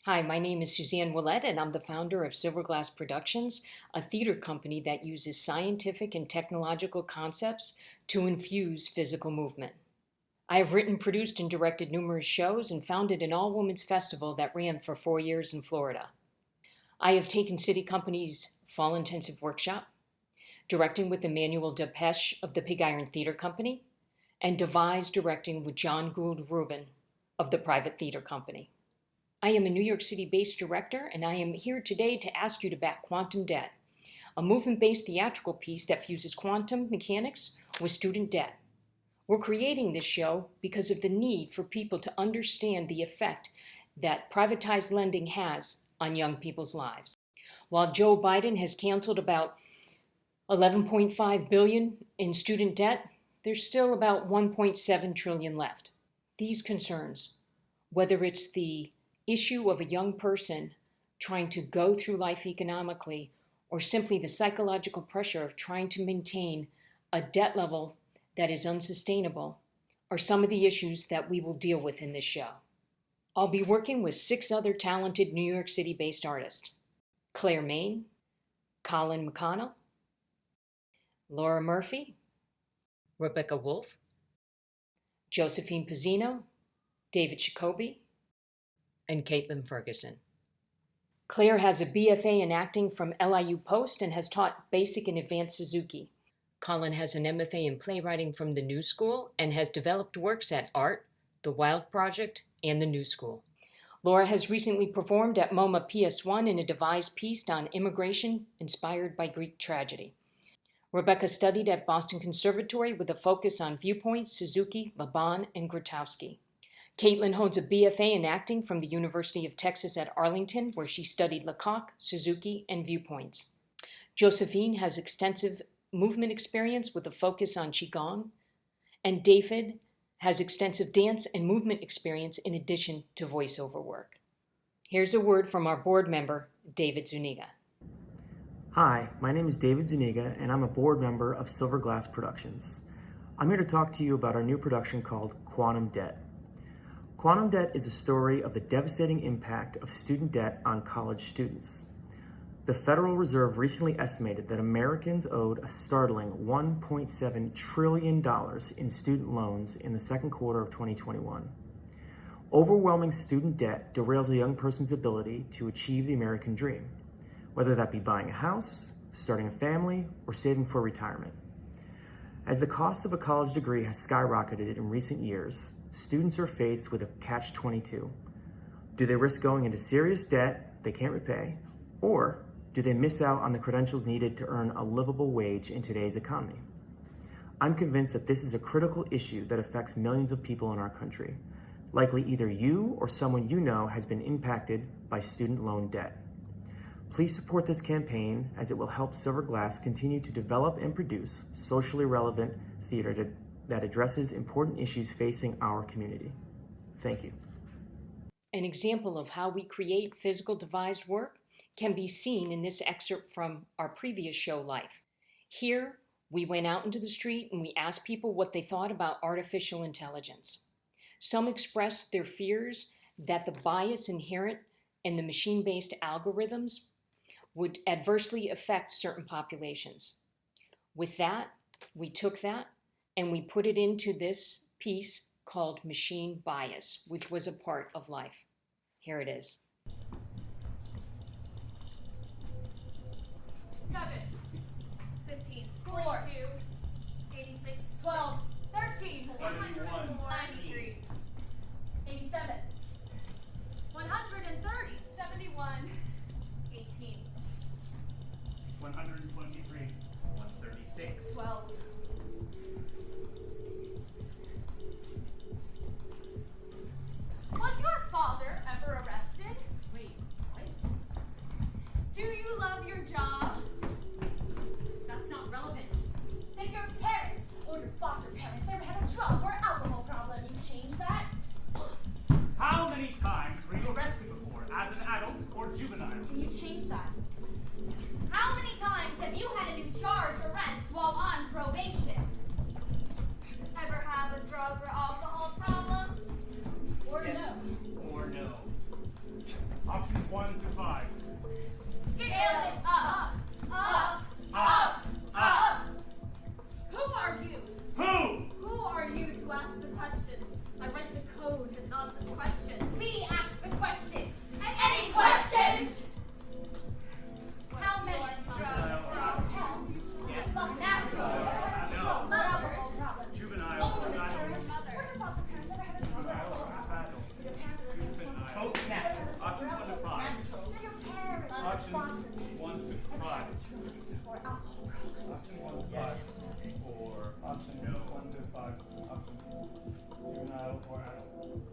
Hi, my name is Suzanne Willette, and I'm the founder of Silverglass Productions, a theater company that uses scientific and technological concepts to infuse physical movement. I have written, produced, and directed numerous shows and founded an all-women's festival that ran for 4 years in Florida. I have taken City Company's Fall Intensive Workshop, directing with Emmanuel Depeche of the Pig Iron Theater Company, and devised directing with John Gould Rubin of the Private Theater Company. I am a New York City-based director, and I am here today to ask you to back Quantum Debt, a movement-based theatrical piece that fuses quantum mechanics with student debt. We're creating this show because of the need for people to understand the effect that privatized lending has on young people's lives. While Joe Biden has canceled about $11.5 billion in student debt, there's still about $1.7 trillion left. These concerns, whether it's the issue of a young person trying to go through life economically, or simply the psychological pressure of trying to maintain a debt level that is unsustainable, are some of the issues that we will deal with in this show. I'll be working with 6 other talented New York City-based artists: Claire Main, Colin McConnell, Laura Murphy, Rebecca Wolf, Josephine Pizzino, David Jacoby, and Caitlin Ferguson. Claire has a BFA in acting from LIU Post and has taught basic and advanced Suzuki. Colin has an MFA in playwriting from the New School and has developed works at Art, The Wild Project, and the New School. Laura has recently performed at MoMA PS1 in a devised piece on immigration inspired by Greek tragedy. Rebecca studied at Boston Conservatory with a focus on viewpoints, Suzuki, Laban, and Grotowski. Caitlin holds a BFA in acting from the University of Texas at Arlington, where she studied Lecoq, Suzuki, and viewpoints. Josephine has extensive movement experience with a focus on Qigong, and David has extensive dance and movement experience in addition to voiceover work. Here's a word from our board member, David Zuniga. Hi, my name is David Zuniga, and I'm a board member of Silverglass Productions. I'm here to talk to you about our new production called Quantum Debt. Quantum Debt is a story of the devastating impact of student debt on college students. The Federal Reserve recently estimated that Americans owed a startling $1.7 trillion in student loans in the second quarter of 2021. Overwhelming student debt derails a young person's ability to achieve the American dream, whether that be buying a house, starting a family, or saving for retirement. As the cost of a college degree has skyrocketed in recent years, students are faced with a catch-22. Do they risk going into serious debt they can't repay, or do they miss out on the credentials needed to earn a livable wage in today's economy? I'm convinced that this is a critical issue that affects millions of people in our country. Likely either you or someone you know has been impacted by student loan debt. Please support this campaign, as it will help Silverglass continue to develop and produce socially relevant theater that addresses important issues facing our community. Thank you. An example of how we create physical devised work can be seen in this excerpt from our previous show, Life. Here, we went out into the street and we asked people what they thought about artificial intelligence. Some expressed their fears that the bias inherent in the machine-based algorithms would adversely affect certain populations. With that, we took that and we put it into this piece called Machine Bias, which was a part of Life. Here it is. 7, 15, 42, 86, 12, 13, 193, 87, 130, 71, 18, 123, 136, 12. Was your father ever arrested? Wait, what? Do you love your job? That's not relevant. Did your parents or your foster parents ever had a drug or alcohol problem? You change that? How many times were you arrested before, as an adult or juvenile? Can you change that? How many times have you had a new charge arrest while on probation? Options 1 to 5. Scale it up. Up. Up. Up. Who are you? Who? Who are you to ask the questions? I read the code and not the questions. We ask the questions. Any questions? How many drugs? Yes. Natural. No. Mothers. Juvenile or Only adult? parents. Where do foster parents ever have a Juvenile or adult? Juvenile. Both natural. Options 1 to 5. Options 1 to 5. Option 1 to 5. Or option no. 1 to 5. Options juvenile or adult.